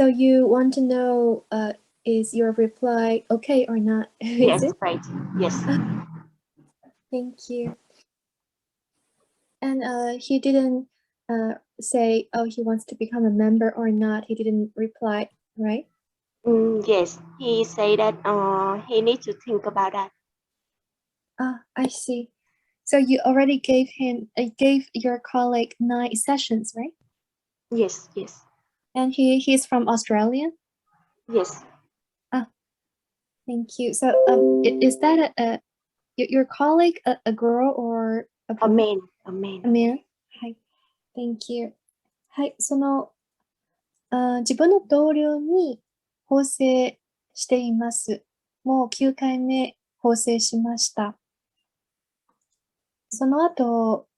So you want to know, is your reply okay or not? Yes, right. Yes. Thank you. And he didn't say, oh, he wants to become a member or not. He didn't reply, right? Yes, he said that he needs to think about that. Ah, I see. So you already gave your colleague 9 sessions, right? Yes, yes. And he's from Australia? Yes. Ah, thank you. So is that your colleague a girl or A man. A man? はい。Thank you. はい、自分の同僚に法制しています。もう9回目法制しました。その後、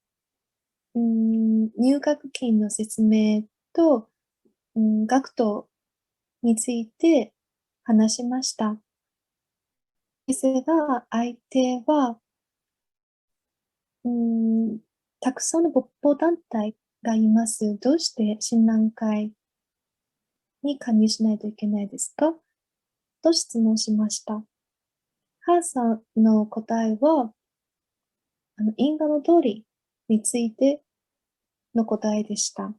入学金の説明と、学徒について話しました。ですが、相手は、たくさんの仏法団体がいます。どうして親鸞会に加入しないといけないですかと質問しました。ハーさんの答えは、因果の通りについての答えでした。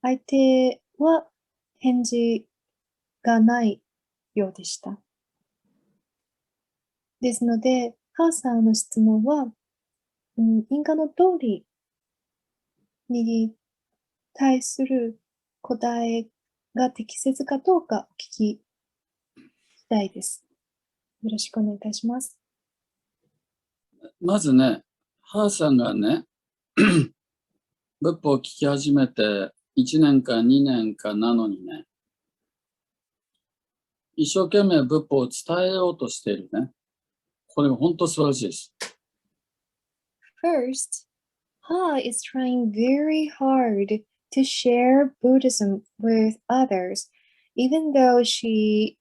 相手は返事がないようでした。ですので、ハーさんの質問は、因果の通りに対する答えが適切かどうかお聞きしたいです。よろしくお願いいたします。まずね、ハーさんがね、仏法を聞き始めて1年か2年かなのにね、一生懸命仏法を伝えようとしているね。これが本当素晴らしいです。First, Ha is trying very hard to share Buddhism with others, even though she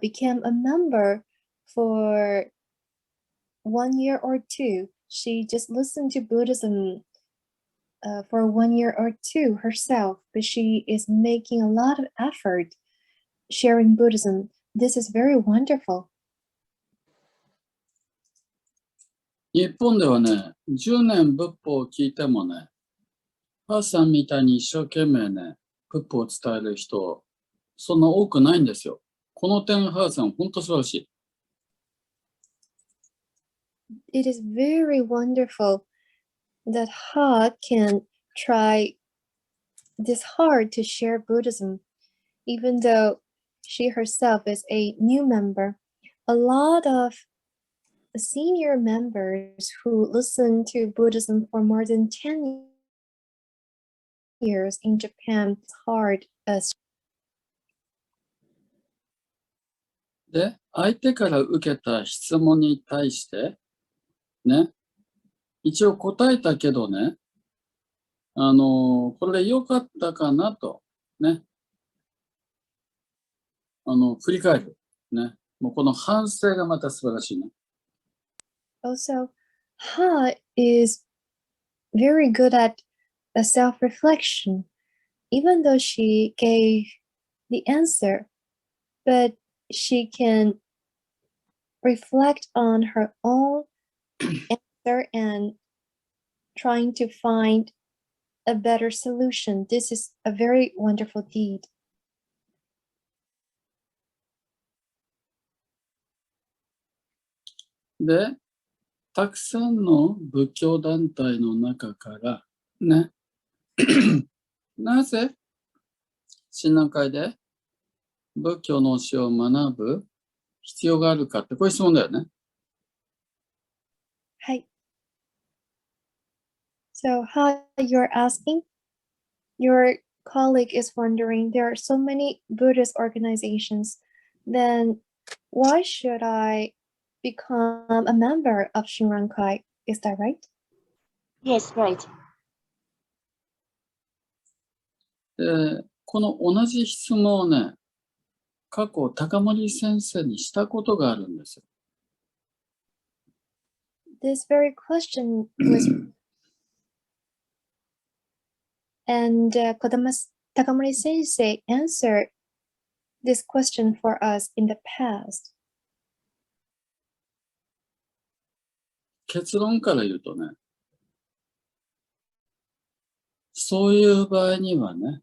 became a member for 1 year or 2. She just listened to Buddhism for 1 year or 2 herself, but she is making a lot of effort sharing Buddhism. This is very wonderful. 日本ではね、10年仏法を聞いてもね、ハーさんみたいに一生懸命ね、仏法を伝える人、そんな多くないんですよ。この点、ハーさん、本当素晴らしい。It is very wonderful that Ha can try this hard to share Buddhism, even though she herself is a new member. A lot of senior members who listen to Buddhism for more than 10 years in Japan, it's hard as で、相手から受けた質問に対して、ね、一応答えたけどね、これで良かったかなと、ね、振り返る。ね、もうこの反省がまた素晴らしいね。Also, Ha is very good at a self-reflection, even though she gave the answer, but she can reflect on her own answer and trying to find a better solution. This is a very wonderful deed. で、たくさんの仏教団体の中からね、なぜ親鸞会で仏教の教えを学ぶ必要があるかって、こういう質問だよね。はい。So how you're asking, your colleague is wondering, there are so many Buddhist organizations, then why should I become a member of Shinran Kai? Is that right? Yes, right. で、この同じ質問をね、過去高森先生にしたことがあるんですよ。This very question was and Takamori sensei answered this question for us in the past. 結論から言うとね、そういう場合にはね、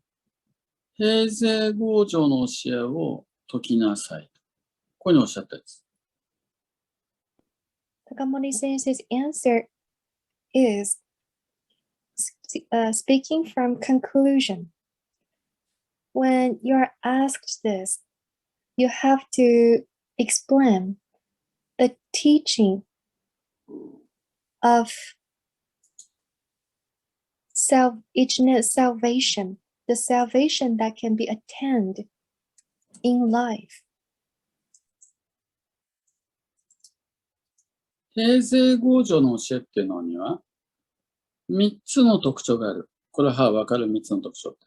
平生業成の教えを説きなさい。こういうふうにおっしゃったんです。Takamori Sensei's answer is speaking from conclusion. When you're asked this, you have to explain the teaching of salvation, the salvation that can be attained in life. 平生業成の教えっていうのには、3つの特徴がある。これは分かる3つの特徴。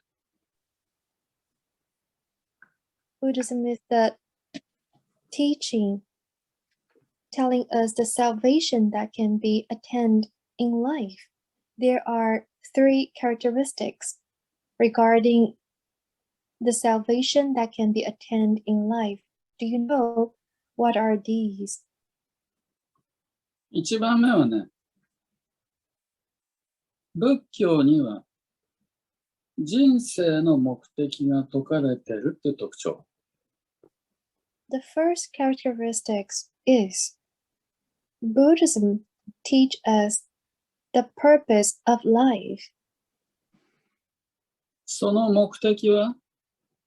Buddhism is the teaching telling us the salvation that can be attained in life. There are 3 characteristics regarding the salvation that can be attained in life. Do you know what are these? 1番目はね、仏教には人生の目的が説かれているという特徴。The first characteristic is Buddhism teach us the purpose of life. その目的は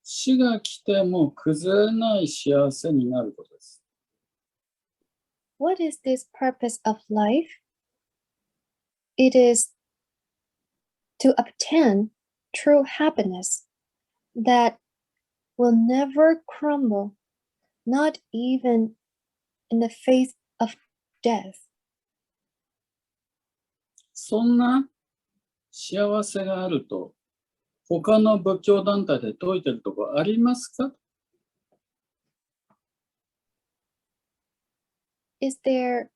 死が来ても崩れない幸せになることです。What is this purpose of life? It is to obtain true happiness that will never crumble, not even in the face of death. そんな幸せがあると他の仏教団体で説いてるところありますか？ Is there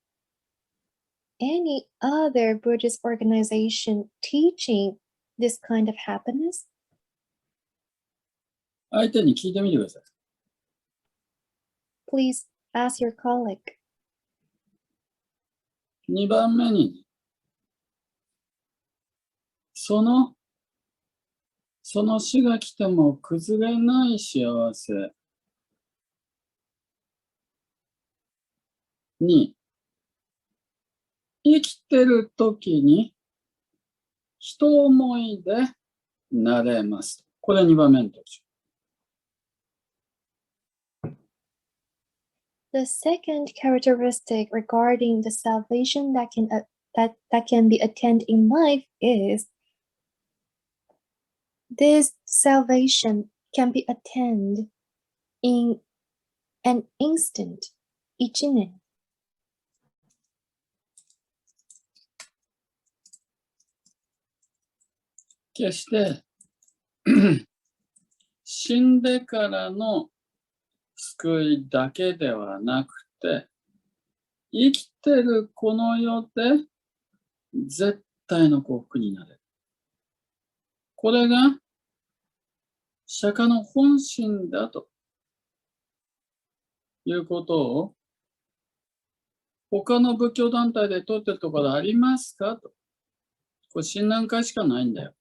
any other Buddhist organization teaching this kind of happiness? 相手に聞いてみてください。Please ask your colleague. 2番目に、その死が来ても崩れない幸せに、生きてる時に人思いでなれます。これ2番目の特徴。The second characteristic regarding the salvation that can be attained in life is this salvation can be attained in an instant, 1年。決して死んでからの救いだけではなくて、生きてるこの世で絶対の幸福になれる。これが釈迦の本心だということを他の仏教団体で説ってるところありますかと。これ親鸞会しかないんだよ。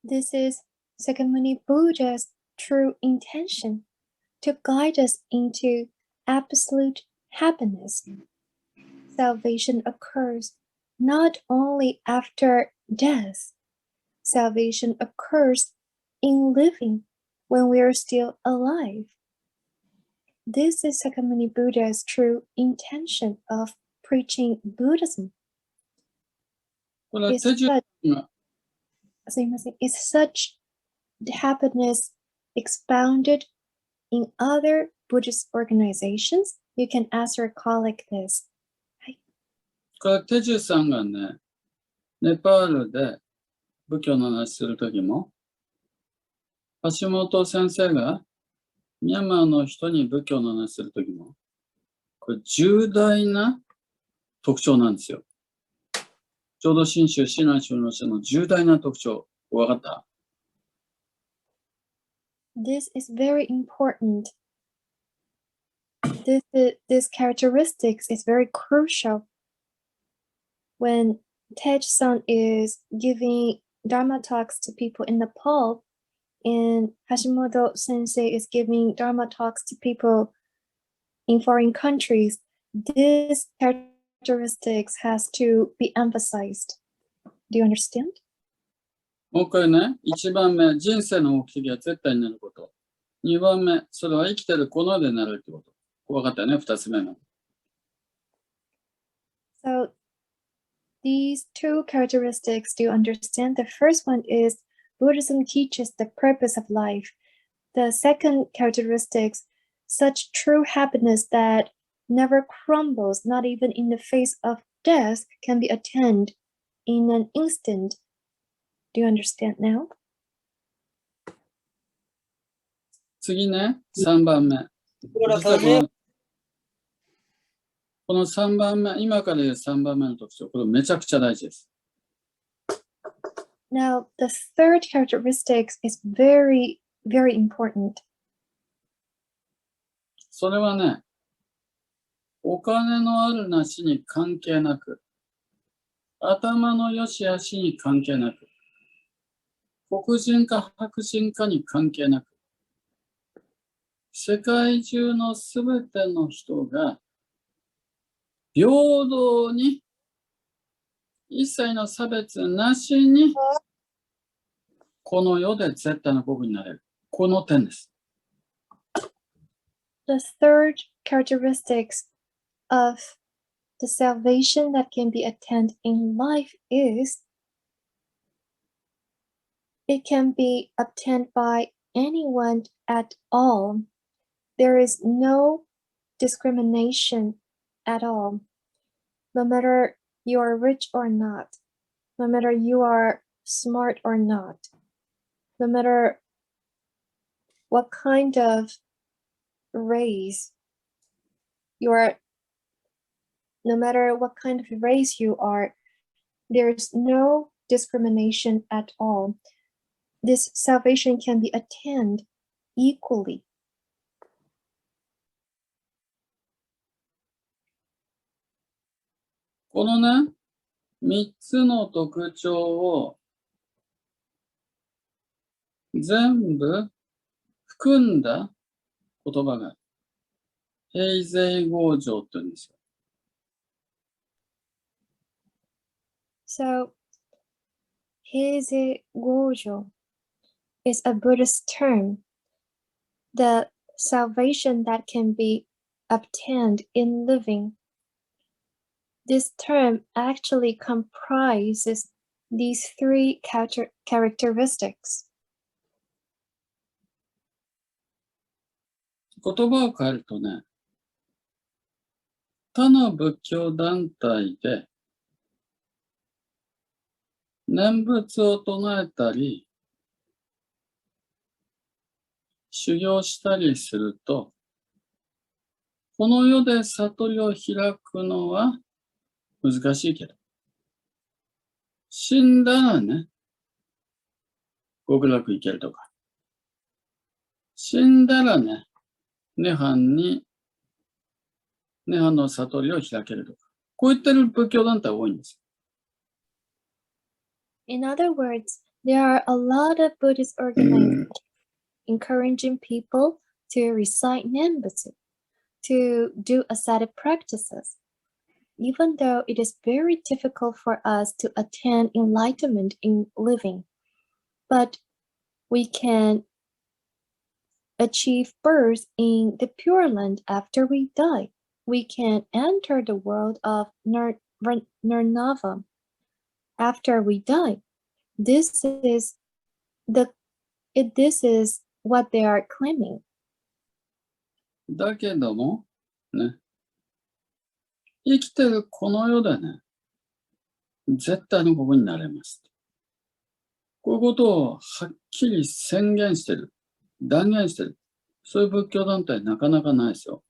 This is Sakyamuni Buddha's true intention to guide us into absolute happiness. Salvation occurs not only after death. Salvation occurs in living when we are still alive. This is Sakyamuni Buddha's true intention of preaching Buddhism. これは手順がIs such happiness expounded in other Buddhist organizations? You can ask your colleague this. これはテジュさんがね、ネパールで仏教の話するときも、橋本先生がミャンマーの人に仏教の話するときも、これ重大な特徴なんですよ。浄土真宗、親鸞宗の重大な特徴。分かった？ This is very important. This characteristics is very crucial. When Tej-san is giving Dharma talks to people in Nepal, and Hashimoto sensei is giving Dharma talks to people in foreign countries, this characteristics has to be emphasized. Do you understand? もう一回ね、1番目、人生の目的は絶対になること。2番目、それは生きてるこの世でなるってこと。分かったよね、2つ目の。So, these two characteristics, do you understand? The first one is Buddhism teaches the purpose of life. The second characteristics, such true happiness that never crumbles, not even in the face of death, can be attained in an instant. Do you understand now? 次ね、3番目。実はこの3番目、今から言う3番目の特徴、これめちゃくちゃ大事です。Now, the third characteristic is very, very important. それはね、お金のあるなしに関係なく、頭の良し悪しに関係なく、黒人か白人かに関係なく、世界中のすべての人が平等に一切の差別なしにこの世で絶対の国になれる。この点です。The third characteristics of the salvation that can be attained in life is it can be obtained by anyone at all. There is no discrimination at all. No matter you are rich or not, no matter you are smart or not, no matter what kind of race you are, no matter what kind of race you are, there is no discrimination at all. This salvation can be attained equally. このね、3つの特徴を全部含んだ言葉が平生業成って言うんですよ。So, 平生業成 is a Buddhist term. The salvation that can be obtained in living. This term actually comprises these three characteristics. 言葉を変えるとね、他の仏教団体で念仏を唱えたり、修行したりすると、この世で悟りを開くのは難しいけど、死んだらね、極楽行けるとか、死んだらね、涅槃の悟りを開けるとか、こう言ってる仏教団体多いんです。In other words, there are a lot of Buddhist organizations encouraging people to recite Nembutsu, to do ascetic practices, even though it is very difficult for us to attain enlightenment in living. But we can achieve birth in the Pure Land after we die. We can enter the world of Nirnava after we die. This is what they are claiming. だけども、ね、生きてるこの世でね、絶対の国になれます。こういうことをはっきり宣言してる、断言してる、そういう仏教団体なかなかないですよ。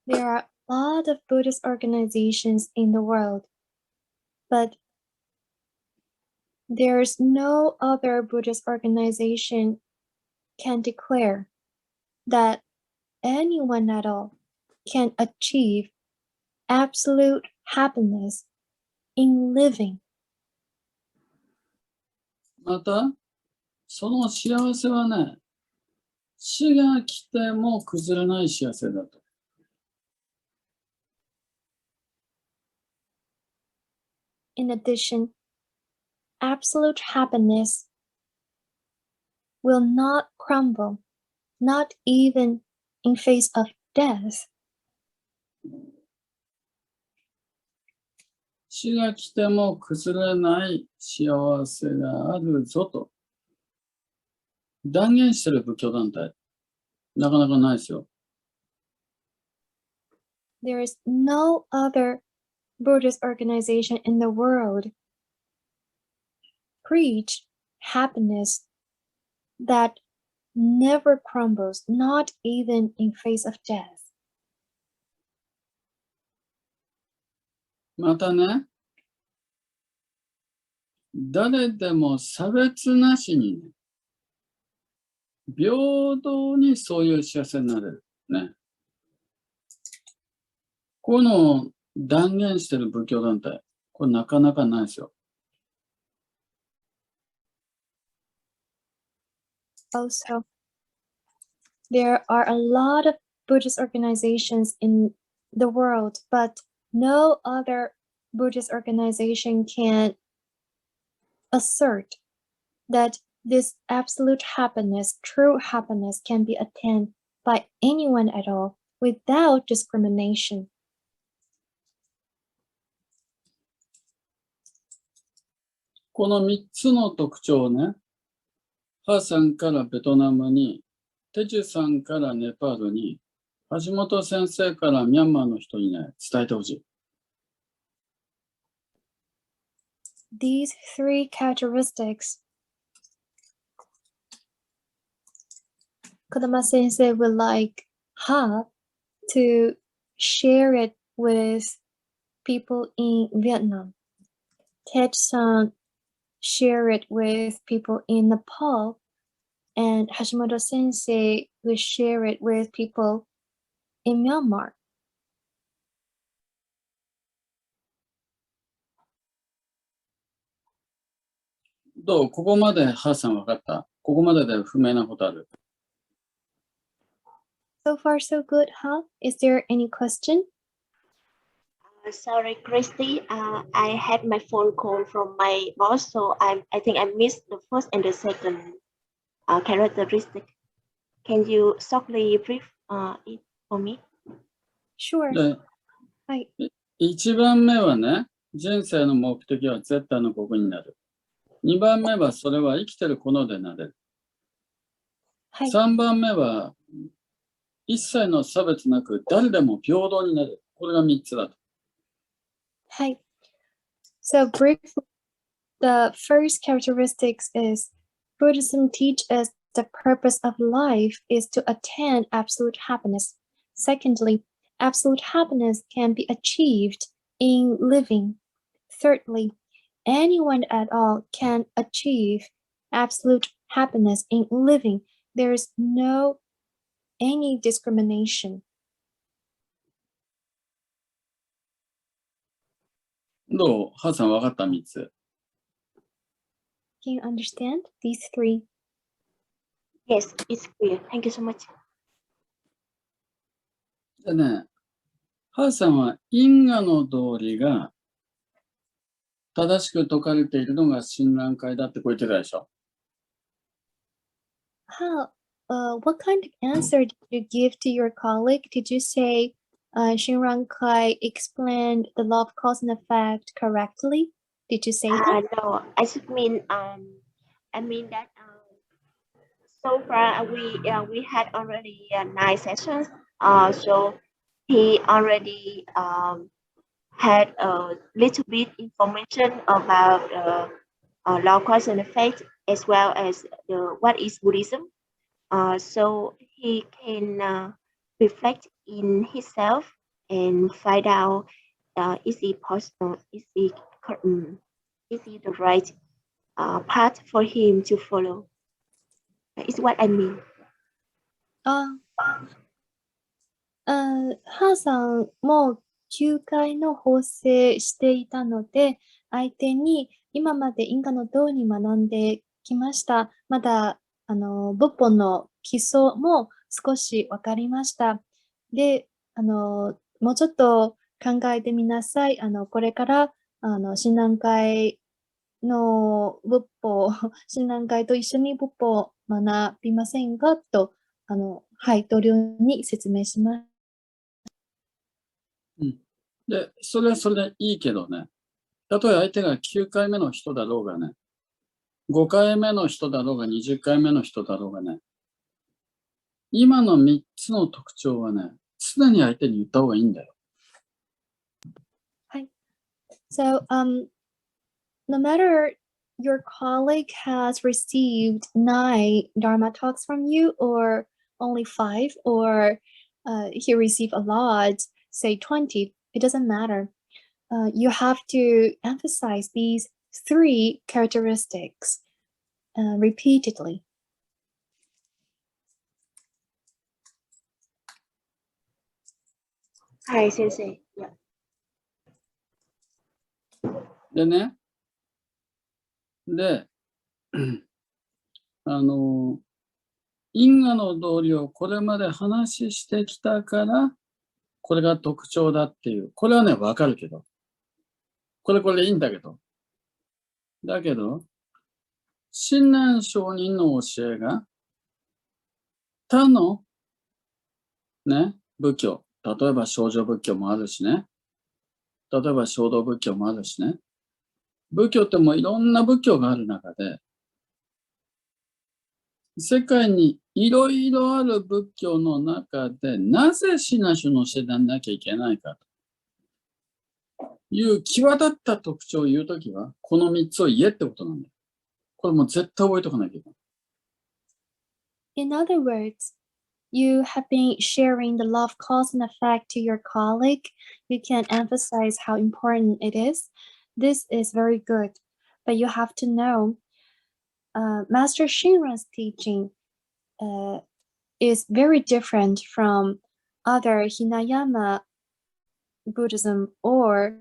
There are a lot of Buddhist organizations in the world, but there's no other Buddhist organization can declare that anyone at all can achieve absolute happiness in living. また、その幸せはね、死が来ても崩れない幸せだと。In addition, absolute happiness will not crumble, not even in face of death. 死が来ても崩れない幸せがあるぞと断言している仏教団体、なかなかないですよ。There is no other Buddhist organization in the world preach happiness that never crumbles, not even in face of death. またね、誰でも差別なしにね、平等にそういう幸せになれる。ね。こういうのを断言している仏教団体、これなかなかないですよ。Also, there are a lot of Buddhist organizations in the world, but no other Buddhist organization can assert that this absolute happiness, true happiness, can be attained by anyone at all without discrimination. この3つの特徴をね、ハーさんからベトナムに、テジュさんからネパールに、橋本先生からミャンマーの人にね、伝えてほしい。These three characteristics, Kodama Sensei would like Ha to share it with people in Vietnam. Tej-san share it with people in Nepal, and Hashimoto Sensei will share it with people in Myanmar. どう？ここまでハーさん分かった？ここまでで不明なことある？ So far, so good, huh? Is there any question? Sorry, Christy. I had my phone call from my boss, so I think I missed the first and the second characteristic. Can you shortly brief it for me? Sure. で、はい。1番目はね、人生の目的は絶対の国になる。2番目はそれは生きてるこのでなれる。はい。3番目は一切の差別なく誰でも平等になる。これが3つだと。Hi. So briefly, the first characteristics is Buddhism teaches us the purpose of life is to attain absolute happiness. Secondly, absolute happiness can be achieved in living. Thirdly, anyone at all can achieve absolute happiness in living. There is no any discrimination. どう？ハーさん分かった3つ。Can you understand these three? Yes, it's clear. Thank you so much. でね、ハーさんは因果の道理が正しく説かれているのが親鸞会だってこう言ってたでしょ。How? What kind of answer did you give to your colleague? Did you say Shinran Kai explained the law of cause and effect correctly? Did you say that? No, I should mean I mean that so far we had already 9 sessions. So he already had a little bit information about law, cause, and effect, as well as what is Buddhism. So he can reflect in himself and find out is it possible, is it the right path for him to follow. That is what I mean. ハーさんも9回の法制していたので、相手に今まで因果の道に学んできました。まだ仏法の基礎も少し分かりました。で、もうちょっと考えてみなさい。これから親鸞会の仏法、親鸞会と一緒に仏法を学びませんかと、はい、同僚に説明します。で、それはそれでいいけどね。たとえ相手が9回目の人だろうがね、5回目の人だろうが、20回目の人だろうがね、今の3つの特徴はね、常に相手に言った方がいいんだよ。はい。So, no matter your colleague has received 9 Dharma talks from you, or only 5, or he received a lot, say 20, it doesn't matter. You have to emphasize these 3 characteristics repeatedly. はい、先生。でね、で、因果の道理をこれまで話してきたから、これが特徴だっていう。これはね、わかるけど。これいいんだけど。だけど、親鸞上人の教えが、他の、ね、仏教。例えば少女仏教もあるしね。例えば衝動仏教もあるしね。仏教ってもういろんな仏教がある中で、世界にいろいろある仏教の中で、なぜ親鸞宗の教えでなきゃいけないかという際立った特徴を言うときは、この3つを言えってことなんだよ。これもう絶対覚えておかなきゃいけない。In other words, you have been sharing the love cause and effect to your colleague. You can emphasize how important it is. This is very good, but you have to know Master Shinran's teaching is very different from other Hinayana Buddhism or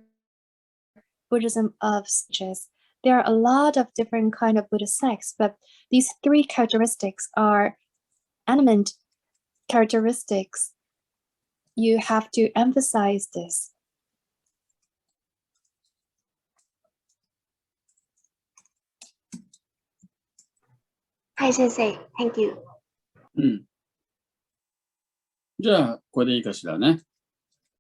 Buddhism of sages. There are a lot of different kind of Buddhist sects, but these 3 characteristics are eminent characteristics. You have to emphasize this. はい、先生。Thank you. じゃあ、これでいいかしらね。